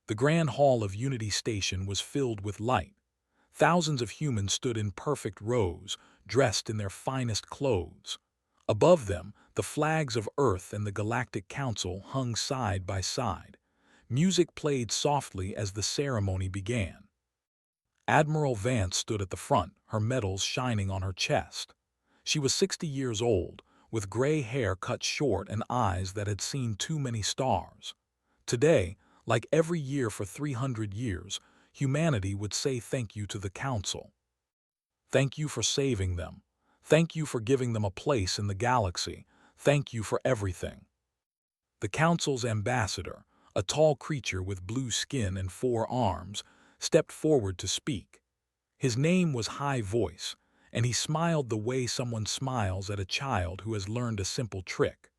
The Grand Hall of Unity Station was filled with light. Thousands of humans stood in perfect rows, dressed in their finest clothes. Above them, the flags of Earth and the Galactic Council hung side by side. Music played softly as the ceremony began. Admiral Vance stood at the front, her medals shining on her chest. She was 60 years old, with gray hair cut short and eyes that had seen too many stars. Today, like every year for 300 years, humanity would say thank you to the Council. Thank you for saving them. Thank you for giving them a place in the galaxy. Thank you for everything. The Council's ambassador, a tall creature with blue skin and 4 arms, stepped forward to speak. His name was High Voice, and he smiled the way someone smiles at a child who has learned a simple trick.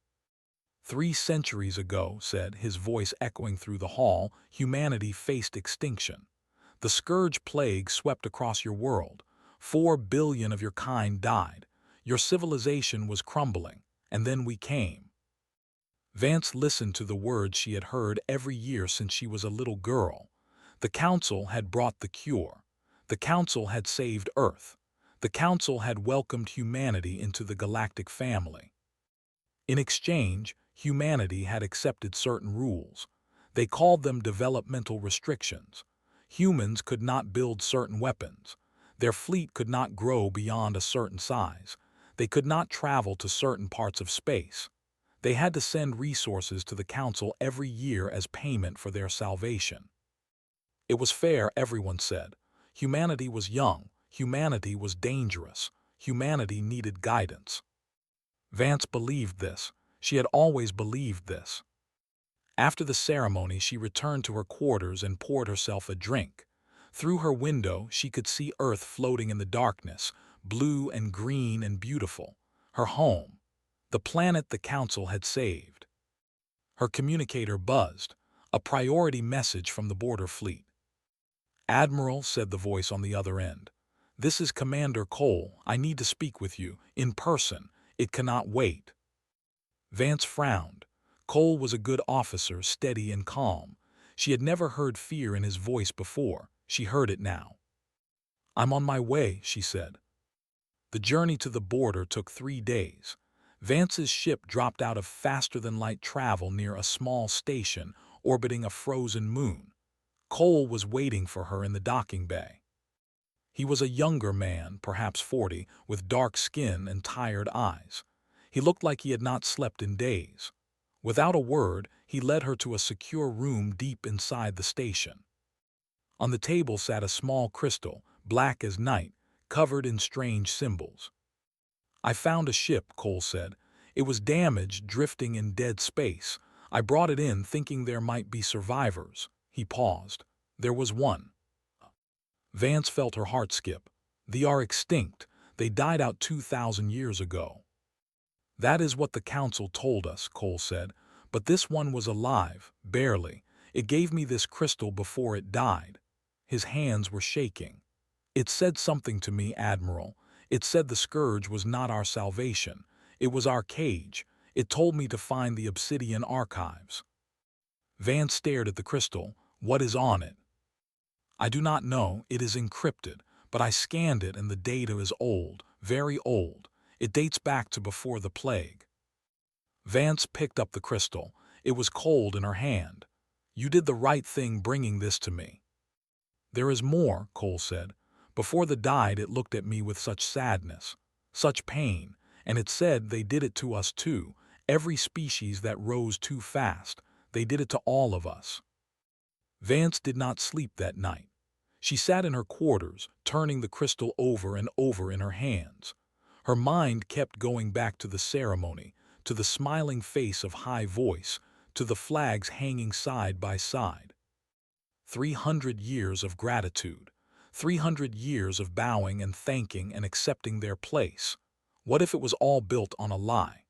3 centuries ago, said, his voice echoing through the hall, humanity faced extinction. The scourge plague swept across your world. 4 billion of your kind died. Your civilization was crumbling, and then we came. Vance listened to the words she had heard every year since she was a little girl. The Council had brought the cure. The Council had saved Earth. The Council had welcomed humanity into the galactic family. In exchange, humanity had accepted certain rules. They called them developmental restrictions. Humans could not build certain weapons. Their fleet could not grow beyond a certain size. They could not travel to certain parts of space. They had to send resources to the Council every year as payment for their salvation. It was fair, everyone said. Humanity was young. Humanity was dangerous. Humanity needed guidance. Vance believed this. She had always believed this. After the ceremony, she returned to her quarters and poured herself a drink. Through her window, she could see Earth floating in the darkness, blue and green and beautiful. Her home. The planet the Council had saved. Her communicator buzzed. A priority message from the border fleet. Admiral, said the voice on the other end. This is Commander Cole. I need to speak with you, in person. It cannot wait. Vance frowned. Cole was a good officer, steady and calm. She had never heard fear in his voice before. She heard it now. I'm on my way, she said. The journey to the border took 3 days. Vance's ship dropped out of faster-than-light travel near a small station orbiting a frozen moon. Cole was waiting for her in the docking bay. He was a younger man, perhaps 40, with dark skin and tired eyes. He looked like he had not slept in days. Without a word, he led her to a secure room deep inside the station. On the table sat a small crystal, black as night, covered in strange symbols. I found a ship, Cole said. It was damaged, drifting in dead space. I brought it in thinking there might be survivors. He paused. There was one. Vance felt her heart skip. They are extinct. They died out 2,000 years ago. That is what the Council told us, Cole said. But this one was alive, barely. It gave me this crystal before it died. His hands were shaking. It said something to me, Admiral. It said the scourge was not our salvation. It was our cage. It told me to find the obsidian archives. Vance stared at the crystal. What is on it? I do not know. It is encrypted. But I scanned it and the data is old, very old. It dates back to before the plague. Vance picked up the crystal. It was cold in her hand. You did the right thing bringing this to me. There is more, Cole said. Before the died, it looked at me with such sadness, such pain, and it said they did it to us too, every species that rose too fast. They did it to all of us. Vance did not sleep that night. She sat in her quarters, turning the crystal over and over in her hands. Her mind kept going back to the ceremony, to the smiling face of High Voice, to the flags hanging side by side. 300 years of gratitude. 300 years of bowing and thanking and accepting their place. What if it was all built on a lie?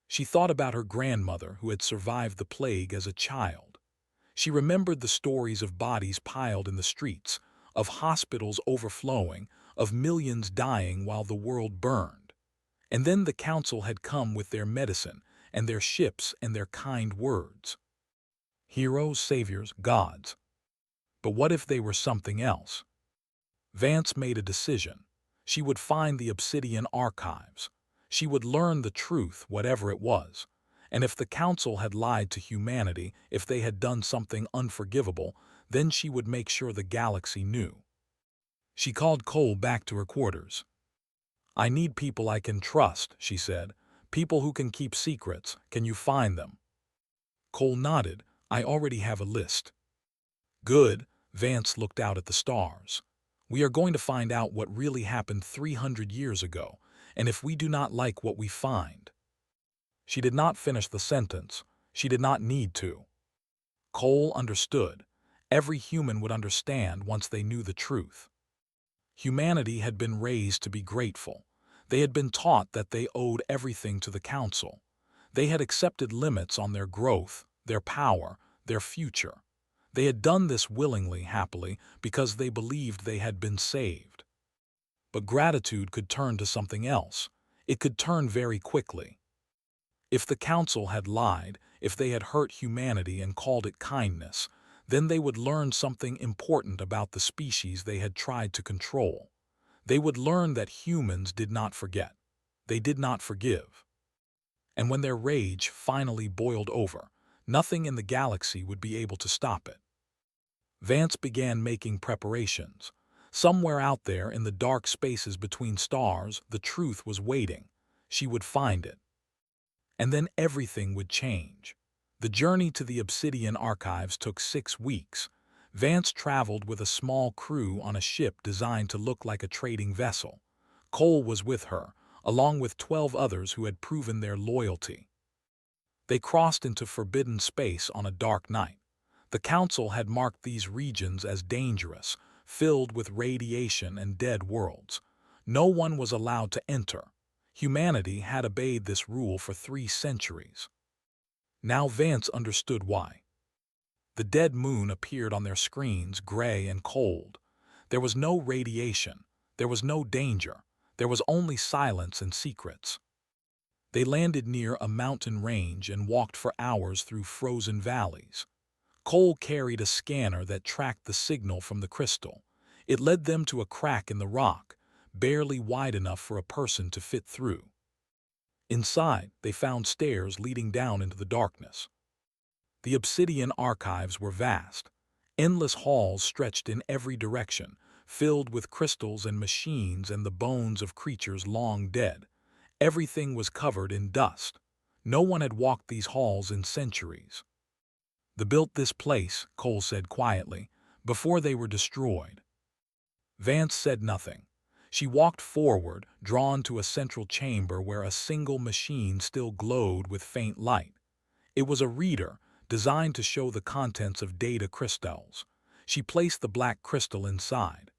She thought about her grandmother who had survived the plague as a child. She remembered the stories of bodies piled in the streets, of hospitals overflowing, of millions dying while the world burned. And then the Council had come with their medicine and their ships and their kind words. Heroes, saviors, gods. But what if they were something else? Vance made a decision. She would find the Obsidian archives. She would learn the truth, whatever it was. And if the Council had lied to humanity, if they had done something unforgivable, then she would make sure the galaxy knew. She called Cole back to her quarters. "I need people I can trust," she said. "People who can keep secrets. Can you find them?" Cole nodded. "I already have a list." "Good." Vance looked out at the stars. "We are going to find out what really happened 300 years ago, and if we do not like what we find." She did not finish the sentence. She did not need to. Cole understood. Every human would understand once they knew the truth. Humanity had been raised to be grateful. They had been taught that they owed everything to the Council. They had accepted limits on their growth, their power, their future. They had done this willingly, happily, because they believed they had been saved. But gratitude could turn to something else. It could turn very quickly. If the Council had lied, if they had hurt humanity and called it kindness, then they would learn something important about the species they had tried to control. They would learn that humans did not forget. They did not forgive. And when their rage finally boiled over, nothing in the galaxy would be able to stop it. Vance began making preparations. Somewhere out there in the dark spaces between stars, the truth was waiting. She would find it. And then everything would change. The journey to the Obsidian archives took 6 weeks. Vance traveled with a small crew on a ship designed to look like a trading vessel. Cole was with her, along with 12 others who had proven their loyalty. They crossed into forbidden space on a dark night. The Council had marked these regions as dangerous, filled with radiation and dead worlds. No one was allowed to enter. Humanity had obeyed this rule for 3 centuries. Now Vance understood why. The dead moon appeared on their screens, gray and cold. There was no radiation. There was no danger. There was only silence and secrets. They landed near a mountain range and walked for hours through frozen valleys. Cole carried a scanner that tracked the signal from the crystal. It led them to a crack in the rock, barely wide enough for a person to fit through. Inside, they found stairs leading down into the darkness. The Obsidian archives were vast. Endless halls stretched in every direction, filled with crystals and machines and the bones of creatures long dead. Everything was covered in dust. No one had walked these halls in centuries. "They built this place," Cole said quietly, "before they were destroyed." Vance said nothing. She walked forward, drawn to a central chamber where a single machine still glowed with faint light. It was a reader, designed to show the contents of data crystals. She placed the black crystal inside.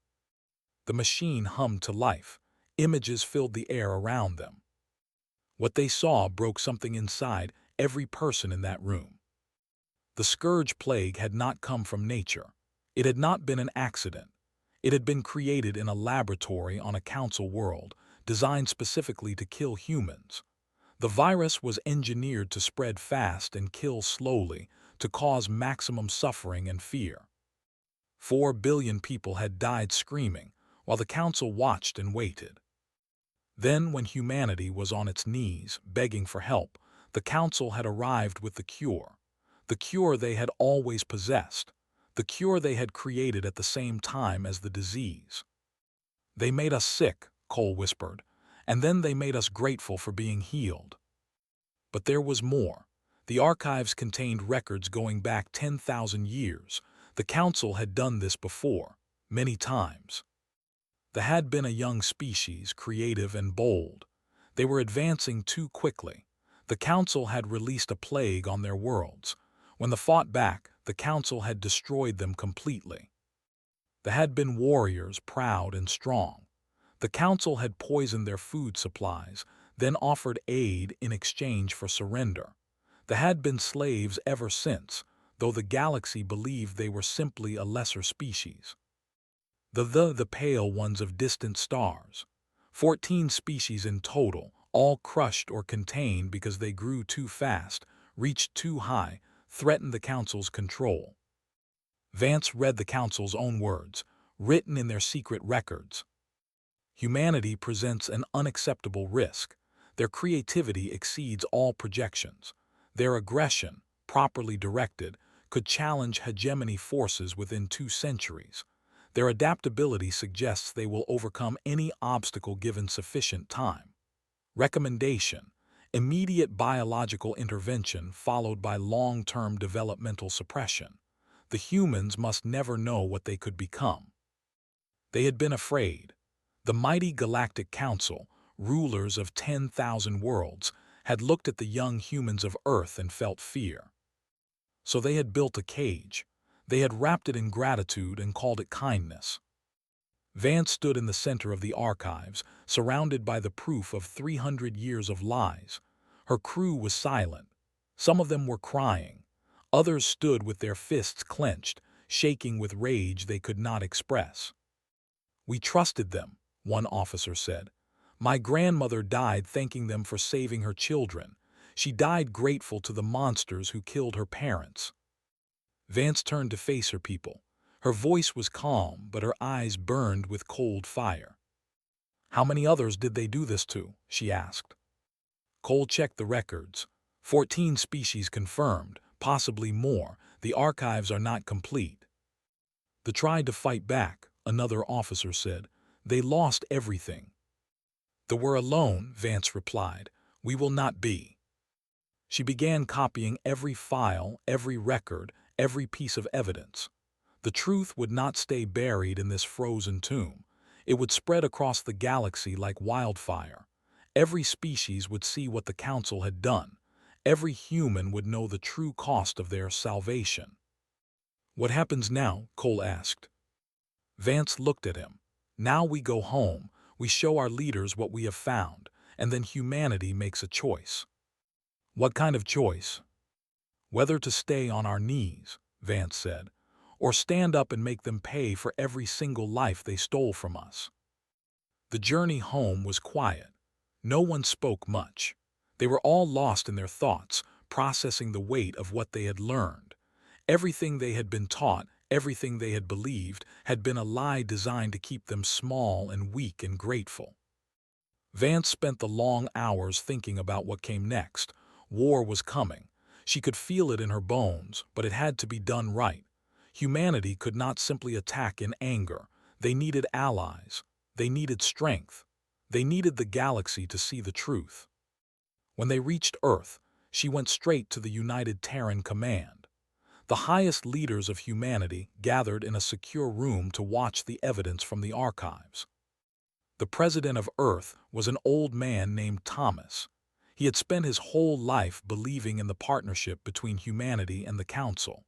The machine hummed to life. Images filled the air around them. What they saw broke something inside every person in that room. The scourge plague had not come from nature. It had not been an accident. It had been created in a laboratory on a council world, designed specifically to kill humans. The virus was engineered to spread fast and kill slowly, to cause maximum suffering and fear. 4 billion people had died screaming, while the council watched and waited. Then, when humanity was on its knees, begging for help, the council had arrived with the cure they had always possessed, the cure they had created at the same time as the disease. "They made us sick," Cole whispered, "and then they made us grateful for being healed." But there was more. The archives contained records going back 10,000 years. The council had done this before, many times. There had been a young species, creative and bold. They were advancing too quickly. The council had released a plague on their worlds. When they fought back, the council had destroyed them completely. There had been warriors, proud and strong. The council had poisoned their food supplies, then offered aid in exchange for surrender. There had been slaves ever since, though the galaxy believed they were simply a lesser species. The pale ones of distant stars. 14 species in total, all crushed or contained because they grew too fast, reached too high, threatened the Council's control. Vance read the Council's own words, written in their secret records. Humanity presents an unacceptable risk. Their creativity exceeds all projections. Their aggression, properly directed, could challenge hegemony forces within 2 centuries. Their adaptability suggests they will overcome any obstacle given sufficient time. Recommendation: immediate biological intervention followed by long-term developmental suppression. The humans must never know what they could become. They had been afraid. The mighty Galactic Council, rulers of 10,000 worlds, had looked at the young humans of Earth and felt fear. So they had built a cage. They had wrapped it in gratitude and called it kindness. Vance stood in the center of the archives, surrounded by the proof of 300 years of lies. Her crew was silent. Some of them were crying. Others stood with their fists clenched, shaking with rage they could not express. "We trusted them," one officer said. "My grandmother died thanking them for saving her children. She died grateful to the monsters who killed her parents." Vance turned to face her people. Her voice was calm, but her eyes burned with cold fire. "How many others did they do this to?" she asked. Cole checked the records. 14 species confirmed, possibly more. The archives are not complete. "They tried to fight back," another officer said. "They lost everything." "They were alone," Vance replied. "We will not be." She began copying every file, every record, every piece of evidence. The truth would not stay buried in this frozen tomb. It would spread across the galaxy like wildfire. Every species would see what the Council had done. Every human would know the true cost of their salvation. "What happens now?" Cole asked. Vance looked at him. "Now we go home, we show our leaders what we have found, and then humanity makes a choice." "What kind of choice?" "Whether to stay on our knees," Vance said, "or stand up and make them pay for every single life they stole from us." The journey home was quiet. No one spoke much. They were all lost in their thoughts, processing the weight of what they had learned. Everything they had been taught, everything they had believed, had been a lie designed to keep them small and weak and grateful. Vance spent the long hours thinking about what came next. War was coming. She could feel it in her bones, but it had to be done right. Humanity could not simply attack in anger. They needed allies. They needed strength. They needed the galaxy to see the truth. When they reached Earth, she went straight to the United Terran Command. The highest leaders of humanity gathered in a secure room to watch the evidence from the archives. The president of Earth was an old man named Thomas. He had spent his whole life believing in the partnership between humanity and the Council.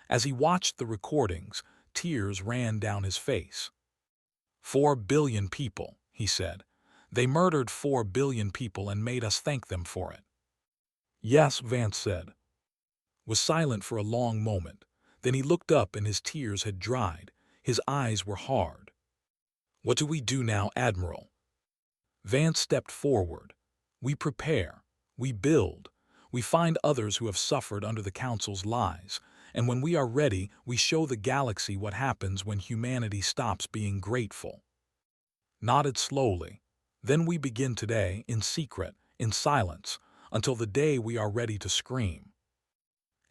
As he watched the recordings, tears ran down his face. 4 billion people, he said. They murdered 4 billion people and made us thank them for it. Yes, Vance said. Was silent for a long moment. Then he looked up and his tears had dried. His eyes were hard. What do we do now, Admiral? Vance stepped forward. We prepare. We build. We find others who have suffered under the Council's lies. And when we are ready, we show the galaxy what happens when humanity stops being grateful. Nodded slowly. Then we begin today, in secret, in silence, until the day we are ready to scream.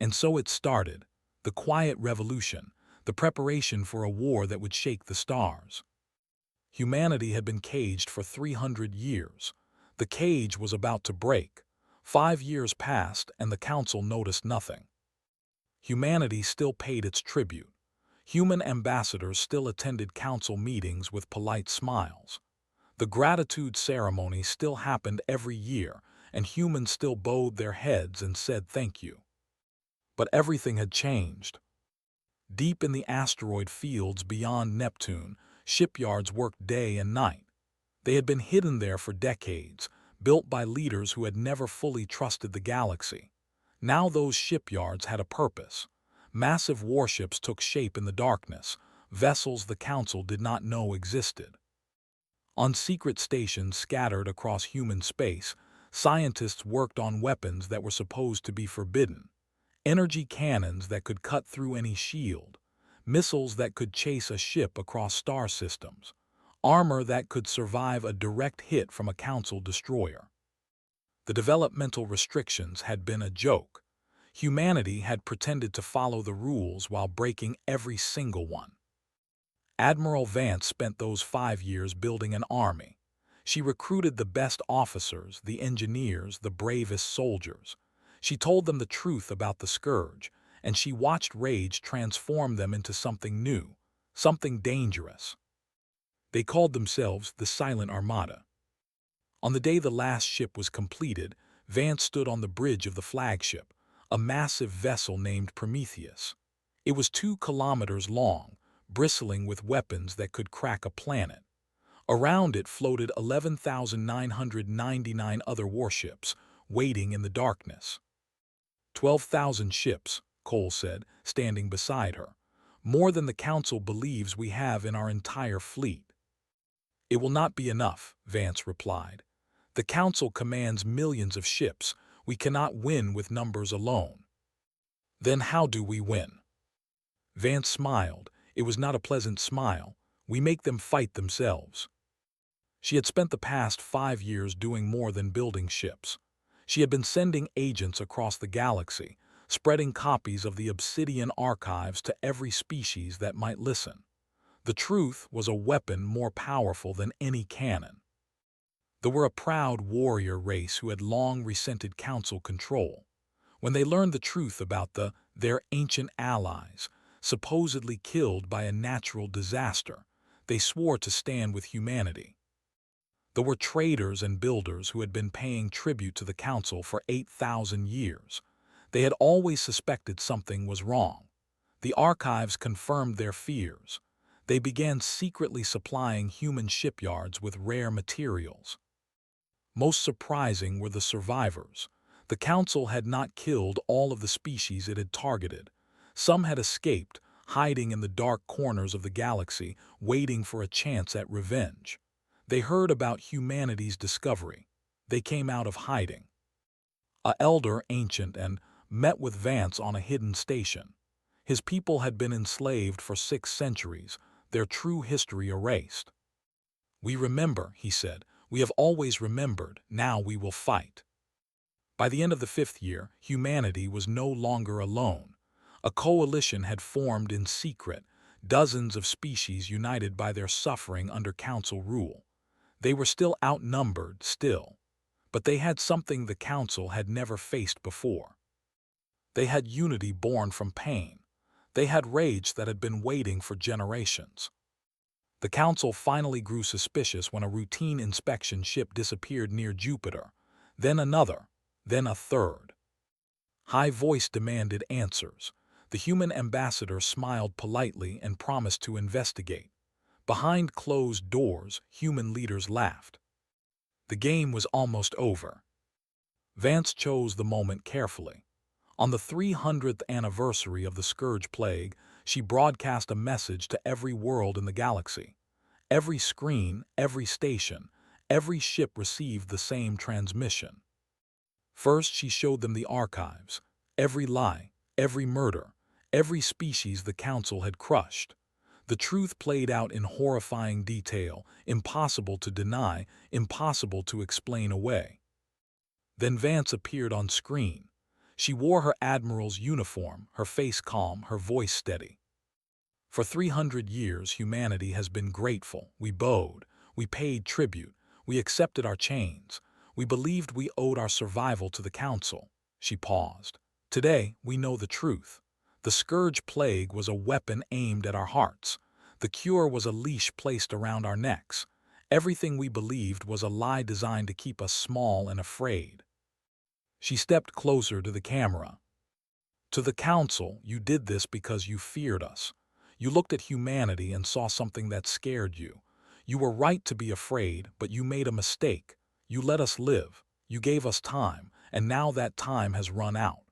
And so it started, the quiet revolution, the preparation for a war that would shake the stars. Humanity had been caged for 300 years. The cage was about to break. 5 years passed and the Council noticed nothing. Humanity still paid its tribute. Human ambassadors still attended Council meetings with polite smiles. The gratitude ceremony still happened every year, and humans still bowed their heads and said thank you. But everything had changed. Deep in the asteroid fields beyond Neptune, shipyards worked day and night. They had been hidden there for decades, built by leaders who had never fully trusted the galaxy. Now those shipyards had a purpose. Massive warships took shape in the darkness, vessels the Council did not know existed. On secret stations scattered across human space, scientists worked on weapons that were supposed to be forbidden. Energy cannons that could cut through any shield, missiles that could chase a ship across star systems, armor that could survive a direct hit from a Council destroyer. The developmental restrictions had been a joke. Humanity had pretended to follow the rules while breaking every single one. Admiral Vance spent those 5 years building an army. She recruited the best officers, the engineers, the bravest soldiers. She told them the truth about the Scourge, and she watched rage transform them into something new, something dangerous. They called themselves the Silent Armada. On the day the last ship was completed, Vance stood on the bridge of the flagship, a massive vessel named Prometheus. It was 2 kilometers long, bristling with weapons that could crack a planet. Around it floated 11,999 other warships, waiting in the darkness. 12,000 ships, Cole said, standing beside her. More than the Council believes we have in our entire fleet. It will not be enough, Vance replied. The Council commands millions of ships. We cannot win with numbers alone. Then how do we win? Vance smiled. It was not a pleasant smile. We make them fight themselves. She had spent the past 5 years doing more than building ships. She had been sending agents across the galaxy, spreading copies of the Obsidian archives to every species that might listen. The truth was a weapon more powerful than any cannon. They were a proud warrior race who had long resented Council control. When they learned the truth about their ancient allies, supposedly killed by a natural disaster, they swore to stand with humanity. There were traders and builders who had been paying tribute to the Council for 8,000 years. They had always suspected something was wrong. The archives confirmed their fears. They began secretly supplying human shipyards with rare materials. Most surprising were the survivors. The Council had not killed all of the species it had targeted. Some had escaped, hiding in the dark corners of the galaxy, waiting for a chance at revenge. They heard about humanity's discovery. They came out of hiding. An elder, ancient, and met with Vance on a hidden station. His people had been enslaved for 6 centuries, their true history erased. "We remember," he said. "We have always remembered. Now we will fight." By the end of the 5th year, humanity was no longer alone. A coalition had formed in secret, dozens of species united by their suffering under Council rule. They were still outnumbered, but they had something the Council had never faced before. They had unity born from pain. They had rage that had been waiting for generations. The Council finally grew suspicious when a routine inspection ship disappeared near Jupiter, then another, then a third. High Voice demanded answers. The human ambassador smiled politely and promised to investigate. Behind closed doors, human leaders laughed. The game was almost over. Vance chose the moment carefully. On the 300th anniversary of the Scourge Plague, she broadcast a message to every world in the galaxy. Every screen, every station, every ship received the same transmission. First, she showed them the archives, every lie, every murder, every species the Council had crushed. The truth played out in horrifying detail, impossible to deny, impossible to explain away. Then Vance appeared on screen. She wore her admiral's uniform, her face calm, her voice steady. "For 300 years, humanity has been grateful. We bowed, we paid tribute, we accepted our chains. We believed we owed our survival to the Council." She paused. "Today, we know the truth. The Scourge Plague was a weapon aimed at our hearts. The cure was a leash placed around our necks. Everything we believed was a lie designed to keep us small and afraid." She stepped closer to the camera. "To the Council, you did this because you feared us. You looked at humanity and saw something that scared you. You were right to be afraid, but you made a mistake. You let us live. You gave us time, and now that time has run out."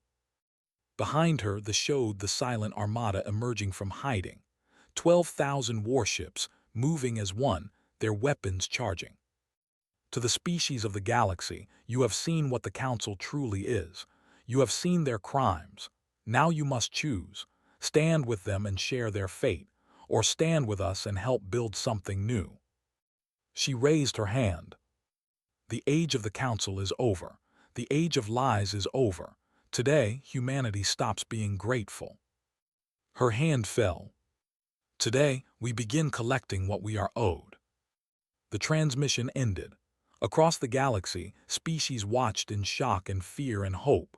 Behind her, showed the Silent Armada emerging from hiding. 12,000 warships, moving as one, their weapons charging. To the species of the galaxy, you have seen what the Council truly is. You have seen their crimes. Now you must choose. Stand with them and share their fate, or stand with us and help build something new." She raised her hand. "The age of the Council is over. The age of lies is over. Today, humanity stops being grateful." Her hand fell. "Today, we begin collecting what we are owed." The transmission ended. Across the galaxy, species watched in shock and fear and hope.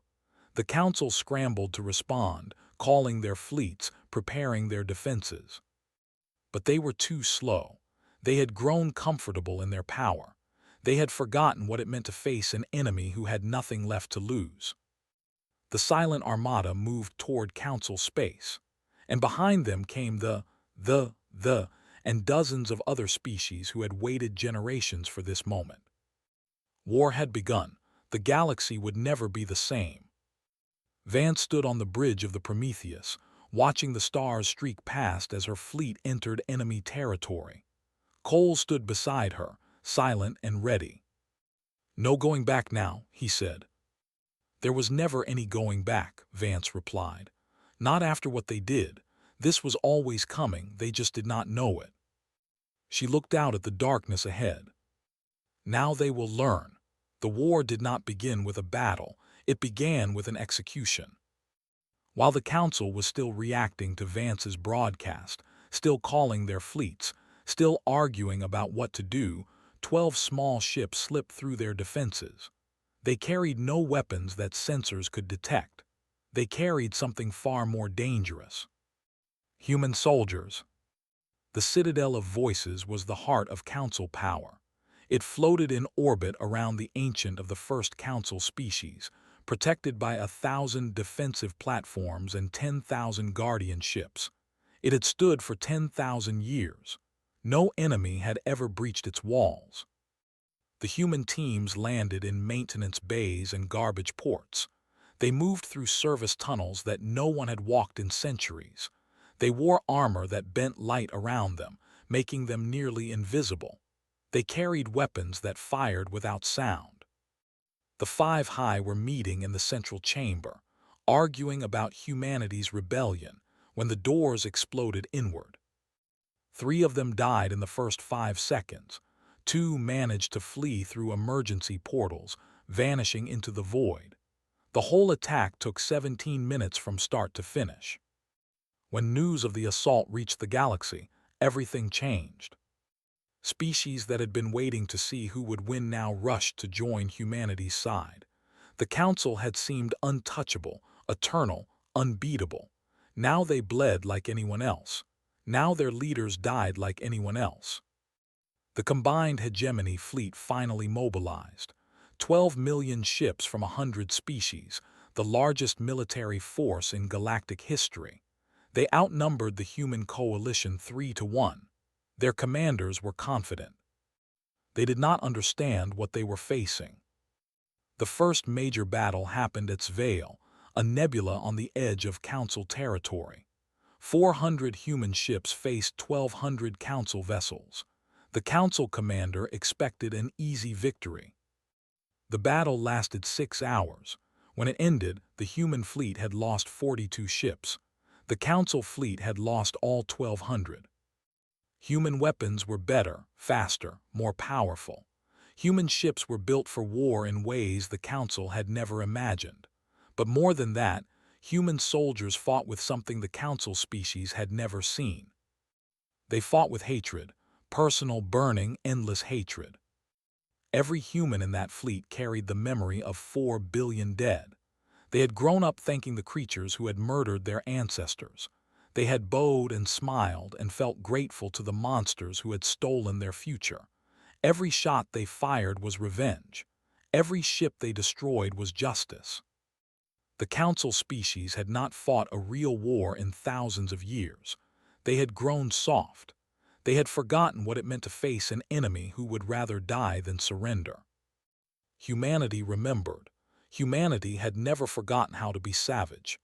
The Council scrambled to respond, calling their fleets, preparing their defenses. But they were too slow. They had grown comfortable in their power. They had forgotten what it meant to face an enemy who had nothing left to lose. The silent armada moved toward Council space, and behind them came and dozens of other species who had waited generations for this moment. War had begun. The galaxy would never be the same. Vance stood on the bridge of the Prometheus, watching the stars streak past as her fleet entered enemy territory. Cole stood beside her, silent and ready. "No going back now," he said. "There was never any going back," Vance replied. "Not after what they did. This was always coming, they just did not know it." She looked out at the darkness ahead. "Now they will learn. The war did not begin with a battle, it began with an execution." While the Council was still reacting to Vance's broadcast, still calling their fleets, still arguing about what to do, 12 small ships slipped through their defenses. They carried no weapons that sensors could detect. They carried something far more dangerous. Human soldiers. The Citadel of Voices was the heart of Council power. It floated in orbit around the ancient of the first Council species, protected by 1,000 defensive platforms and 10,000 guardian ships. It had stood for 10,000 years. No enemy had ever breached its walls. The human teams landed in maintenance bays and garbage ports. They moved through service tunnels that no one had walked in centuries. They wore armor that bent light around them, making them nearly invisible. They carried weapons that fired without sound. The Five High were meeting in the central chamber, arguing about humanity's rebellion, when the doors exploded inward. 3 of them died in the first 5 seconds. 2 managed to flee through emergency portals, vanishing into the void. The whole attack took 17 minutes from start to finish. When news of the assault reached the galaxy, everything changed. Species that had been waiting to see who would win now rushed to join humanity's side. The Council had seemed untouchable, eternal, unbeatable. Now they bled like anyone else. Now their leaders died like anyone else. The combined hegemony fleet finally mobilized. 12 million ships from 100 species, the largest military force in galactic history. They outnumbered the human coalition 3-1. Their commanders were confident. They did not understand what they were facing. The first major battle happened at Svale, a nebula on the edge of Council territory. 400 human ships faced 1,200 Council vessels. The Council commander expected an easy victory. The battle lasted 6 hours. When it ended, the human fleet had lost 42 ships. The Council fleet had lost all 1,200. Human weapons were better, faster, more powerful. Human ships were built for war in ways the Council had never imagined. But more than that, human soldiers fought with something the Council species had never seen. They fought with hatred, personal, burning, endless hatred. Every human in that fleet carried the memory of 4 billion dead. They had grown up thanking the creatures who had murdered their ancestors. They had bowed and smiled and felt grateful to the monsters who had stolen their future. Every shot they fired was revenge. Every ship they destroyed was justice. The Council species had not fought a real war in thousands of years. They had grown soft. They had forgotten what it meant to face an enemy who would rather die than surrender. Humanity remembered. Humanity had never forgotten how to be savage.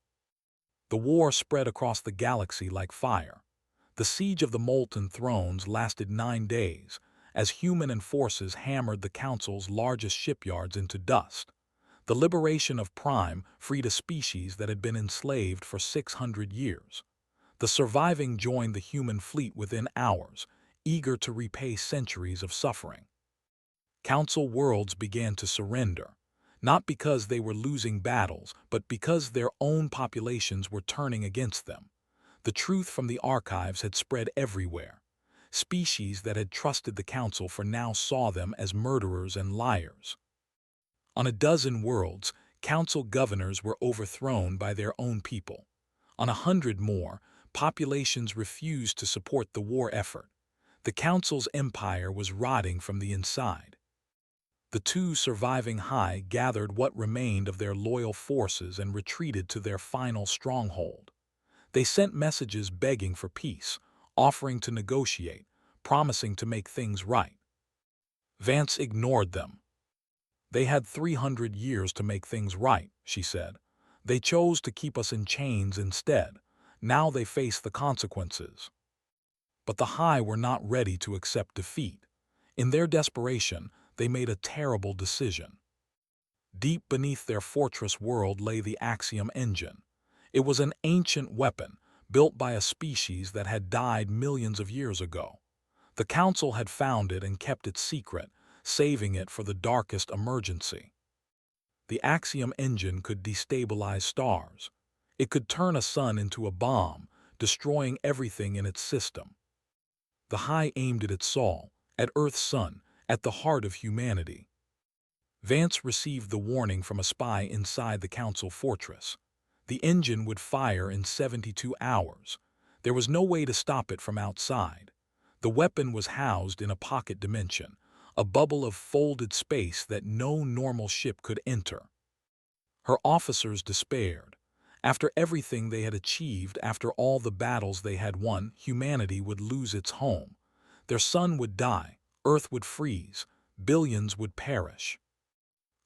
The war spread across the galaxy like fire. The siege of the Molten Thrones lasted 9 days, as human forces hammered the Council's largest shipyards into dust. The liberation of Prime freed a species that had been enslaved for 600 years. The surviving joined the human fleet within hours, eager to repay centuries of suffering. Council worlds began to surrender, not because they were losing battles, but because their own populations were turning against them. The truth from the archives had spread everywhere. Species that had trusted the Council for now saw them as murderers and liars. On a dozen worlds, Council governors were overthrown by their own people. On 100 more, populations refused to support the war effort. The Council's empire was rotting from the inside. The two surviving High gathered what remained of their loyal forces and retreated to their final stronghold. They sent messages begging for peace, offering to negotiate, promising to make things right. Vance ignored them. They had 300 years to make things right, she said. They chose to keep us in chains instead. Now they face the consequences. But the High were not ready to accept defeat. In their desperation, they made a terrible decision. Deep beneath their fortress world lay the Axiom engine. It was an ancient weapon, built by a species that had died millions of years ago. The Council had found it and kept it secret, saving it for the darkest emergency. The Axiom engine could destabilize stars. It could turn a sun into a bomb, destroying everything in its system. The High aimed it at Sol, at Earth's sun, at the heart of humanity. Vance received the warning from a spy inside the Council fortress. The engine would fire in 72 hours. There was no way to stop it from outside. The weapon was housed in a pocket dimension, a bubble of folded space that no normal ship could enter. Her officers despaired. After everything they had achieved, after all the battles they had won, humanity would lose its home. Their sun would die, Earth would freeze, billions would perish.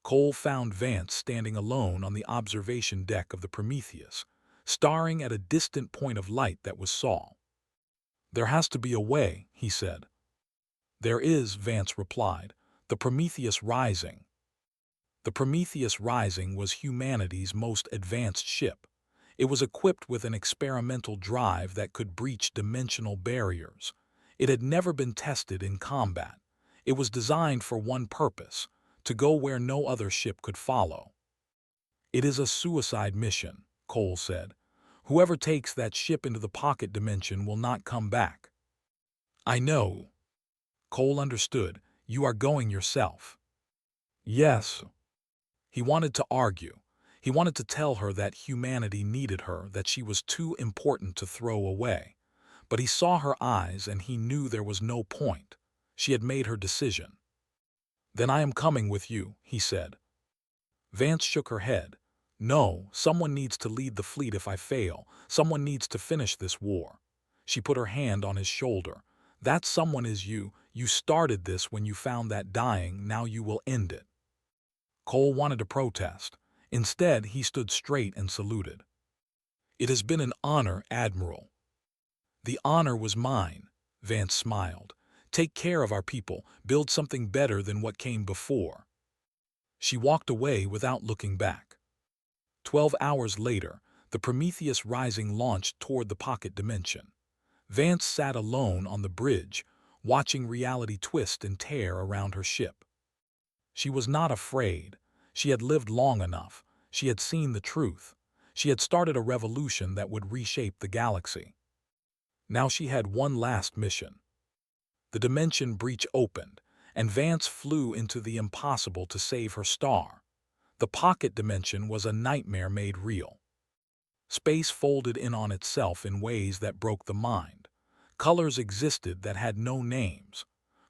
Cole found Vance standing alone on the observation deck of the Prometheus, staring at a distant point of light that was Sol. "There has to be a way," he said. "There is," Vance replied, "the Prometheus Rising." The Prometheus Rising was humanity's most advanced ship. It was equipped with an experimental drive that could breach dimensional barriers. It had never been tested in combat. It was designed for one purpose: to go where no other ship could follow. "It is a suicide mission," Cole said. "Whoever takes that ship into the pocket dimension will not come back." "I know." Cole understood. "You are going yourself." "Yes." He wanted to argue. He wanted to tell her that humanity needed her, that she was too important to throw away. But he saw her eyes and he knew there was no point. She had made her decision. "Then I am coming with you," he said. Vance shook her head. "No, someone needs to lead the fleet if I fail. Someone needs to finish this war." She put her hand on his shoulder. "That someone is you. You started this when you found that dying. Now you will end it." Cole wanted to protest. Instead, he stood straight and saluted. "It has been an honor, Admiral." "The honor was mine," Vance smiled. "Take care of our people. Build something better than what came before." She walked away without looking back. 12 hours later, the Prometheus Rising launched toward the pocket dimension. Vance sat alone on the bridge, watching reality twist and tear around her ship. She was not afraid. She had lived long enough. She had seen the truth. She had started a revolution that would reshape the galaxy. Now she had one last mission. The dimension breach opened, and Vance flew into the impossible to save her star. The pocket dimension was a nightmare made real. Space folded in on itself in ways that broke the mind. Colors existed that had no names.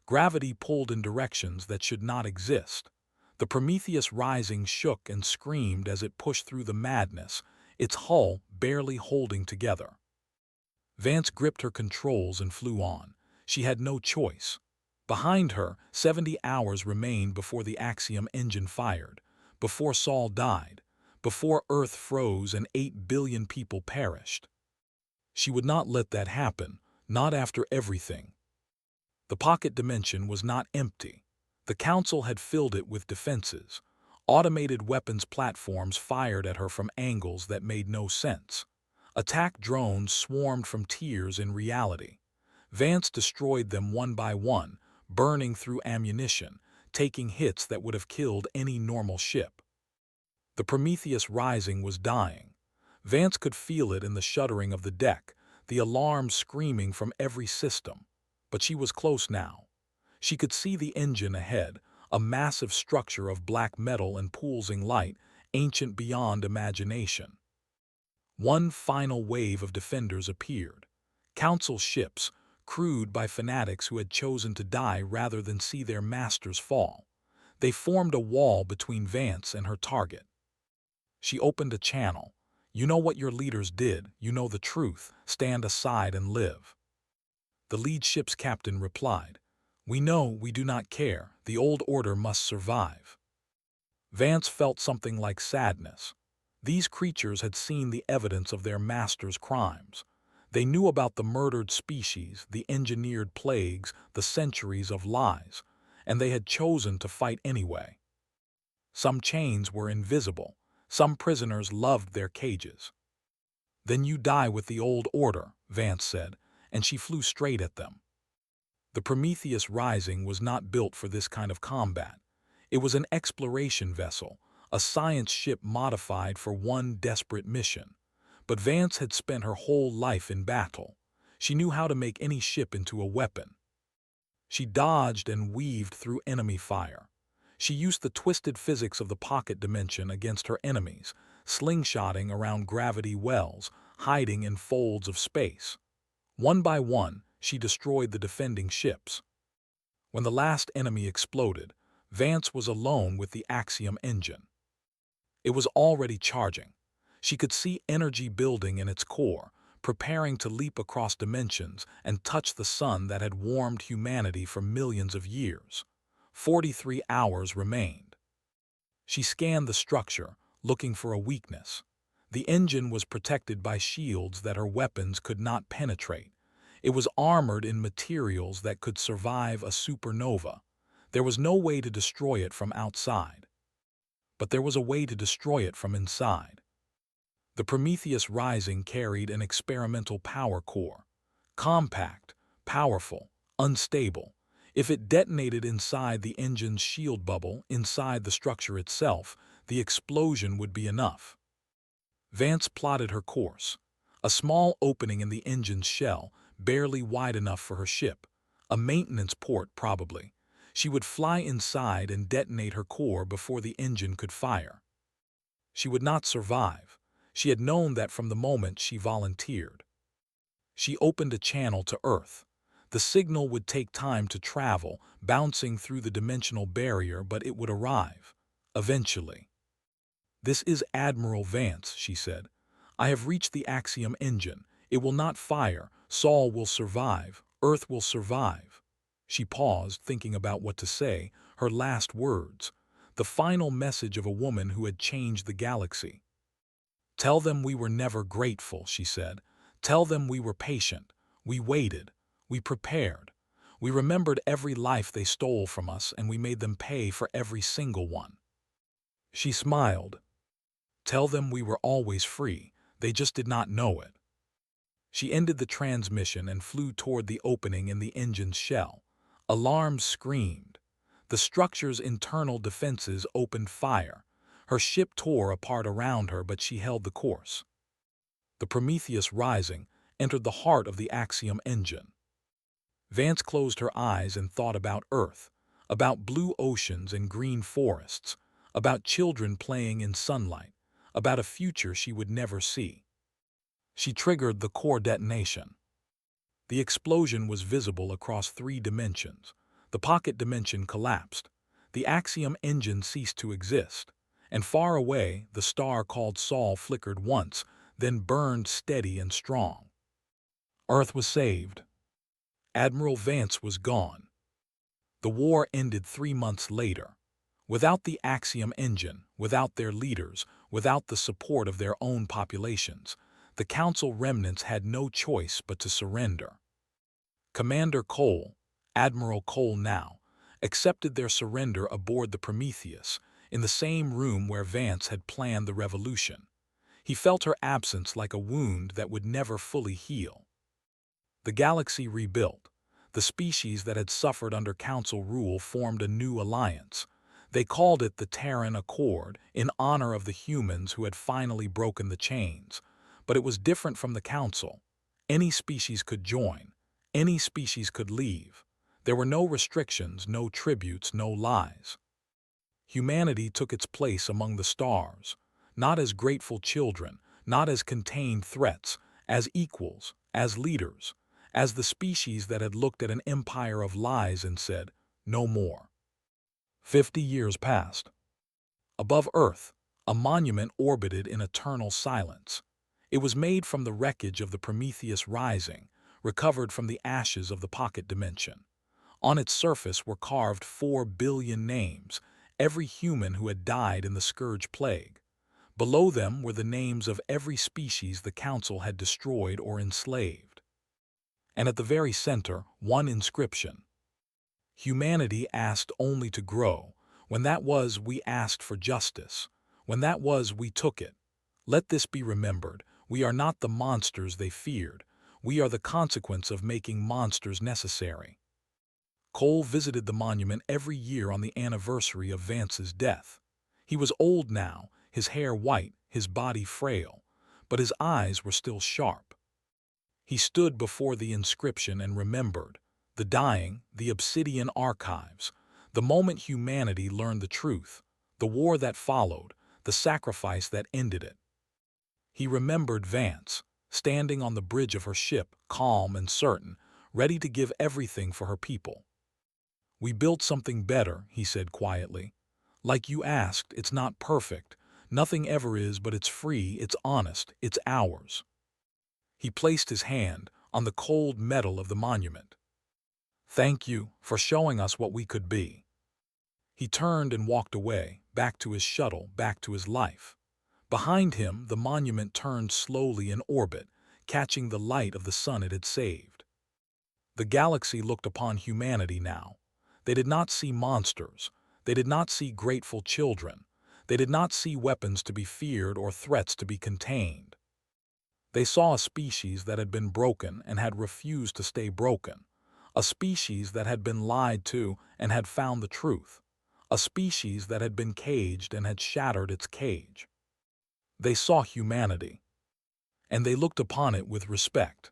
Gravity pulled in directions that should not exist. The Prometheus Rising shook and screamed as it pushed through the madness, its hull barely holding together. Vance gripped her controls and flew on. She had no choice. Behind her, 70 hours remained before the Axiom engine fired, before Sol died, before Earth froze and 8 billion people perished. She would not let that happen, not after everything. The pocket dimension was not empty. The Council had filled it with defenses. Automated weapons platforms fired at her from angles that made no sense. Attack drones swarmed from tiers in reality. Vance destroyed them one by one, burning through ammunition, taking hits that would have killed any normal ship. The Prometheus Rising was dying. Vance could feel it in the shuddering of the deck, the alarms screaming from every system. But she was close now. She could see the engine ahead, a massive structure of black metal and pulsing light, ancient beyond imagination. One final wave of defenders appeared. Council ships, crewed by fanatics who had chosen to die rather than see their masters fall. They formed a wall between Vance and her target. She opened a channel. "You know what your leaders did, you know the truth, stand aside and live." The lead ship's captain replied, "We know, we do not care, the old order must survive." Vance felt something like sadness. These creatures had seen the evidence of their master's crimes. They knew about the murdered species, the engineered plagues, the centuries of lies, and they had chosen to fight anyway. Some chains were invisible. Some prisoners loved their cages. "Then you die with the old order," Vance said, and she flew straight at them. The Prometheus Rising was not built for this kind of combat. It was an exploration vessel, a science ship modified for one desperate mission. But Vance had spent her whole life in battle. She knew how to make any ship into a weapon. She dodged and weaved through enemy fire. She used the twisted physics of the pocket dimension against her enemies, slingshotting around gravity wells, hiding in folds of space. One by one, she destroyed the defending ships. When the last enemy exploded, Vance was alone with the Axiom engine. It was already charging. She could see energy building in its core, preparing to leap across dimensions and touch the sun that had warmed humanity for millions of years. 43 hours remained. She scanned the structure, looking for a weakness. The engine was protected by shields that her weapons could not penetrate. It was armored in materials that could survive a supernova. There was no way to destroy it from outside. But there was a way to destroy it from inside. The Prometheus Rising carried an experimental power core. Compact, powerful, unstable. If it detonated inside the engine's shield bubble, inside the structure itself, the explosion would be enough. Vance plotted her course. A small opening in the engine's shell, barely wide enough for her ship. A maintenance port, probably. She would fly inside and detonate her core before the engine could fire. She would not survive. She had known that from the moment she volunteered. She opened a channel to Earth. The signal would take time to travel, bouncing through the dimensional barrier, but it would arrive. Eventually. "This is Admiral Vance," she said. "I have reached the Axiom engine. It will not fire. Sol will survive. Earth will survive." She paused, thinking about what to say, her last words. The final message of a woman who had changed the galaxy. "Tell them we were never grateful," she said. "Tell them we were patient. We waited. We prepared. We remembered every life they stole from us, and we made them pay for every single one." She smiled. "Tell them we were always free. They just did not know it." She ended the transmission and flew toward the opening in the engine's shell. Alarms screamed. The structure's internal defenses opened fire. Her ship tore apart around her, but she held the course. The Prometheus Rising entered the heart of the Axiom engine. Vance closed her eyes and thought about Earth, about blue oceans and green forests, about children playing in sunlight, about a future she would never see. She triggered the core detonation. The explosion was visible across 3 dimensions. The pocket dimension collapsed. The Axiom engine ceased to exist. And far away, the star called Sol flickered once, then burned steady and strong. Earth was saved. Admiral Vance was gone. The war ended 3 months later. Without the Axiom engine, without their leaders, without the support of their own populations, the Council remnants had no choice but to surrender. Commander Cole, Admiral Cole now, accepted their surrender aboard the Prometheus. in the same room where Vance had planned the revolution. He felt her absence like a wound that would never fully heal. The galaxy rebuilt. The species that had suffered under Council rule formed a new alliance. They called it the Terran Accord in honor of the humans who had finally broken the chains. But it was different from the Council. Any species could join. Any species could leave. There were no restrictions, no tributes, no lies. Humanity took its place among the stars, not as grateful children, not as contained threats, as equals, as leaders, as the species that had looked at an empire of lies and said, "No more." 50 years passed. Above Earth, a monument orbited in eternal silence. It was made from the wreckage of the Prometheus Rising, recovered from the ashes of the pocket dimension. On its surface were carved 4 billion names, every human who had died in the Scourge Plague. Below them were the names of every species the Council had destroyed or enslaved. And at the very center, one inscription. Humanity asked only to grow. When that was, we asked for justice. When that was, we took it. Let this be remembered. We are not the monsters they feared. We are the consequence of making monsters necessary. Cole visited the monument every year on the anniversary of Vance's death. He was old now, his hair white, his body frail, but his eyes were still sharp. He stood before the inscription and remembered the dying, the obsidian archives, the moment humanity learned the truth, the war that followed, the sacrifice that ended it. He remembered Vance, standing on the bridge of her ship, calm and certain, ready to give everything for her people. "We built something better," he said quietly. "Like you asked, it's not perfect. Nothing ever is, but it's free, it's honest, it's ours." He placed his hand on the cold metal of the monument. "Thank you for showing us what we could be." He turned and walked away, back to his shuttle, back to his life. Behind him, the monument turned slowly in orbit, catching the light of the sun it had saved. The galaxy looked upon humanity now. They did not see monsters. They did not see grateful children. They did not see weapons to be feared or threats to be contained. They saw a species that had been broken and had refused to stay broken. A species that had been lied to and had found the truth. A species that had been caged and had shattered its cage. They saw humanity, and they looked upon it with respect.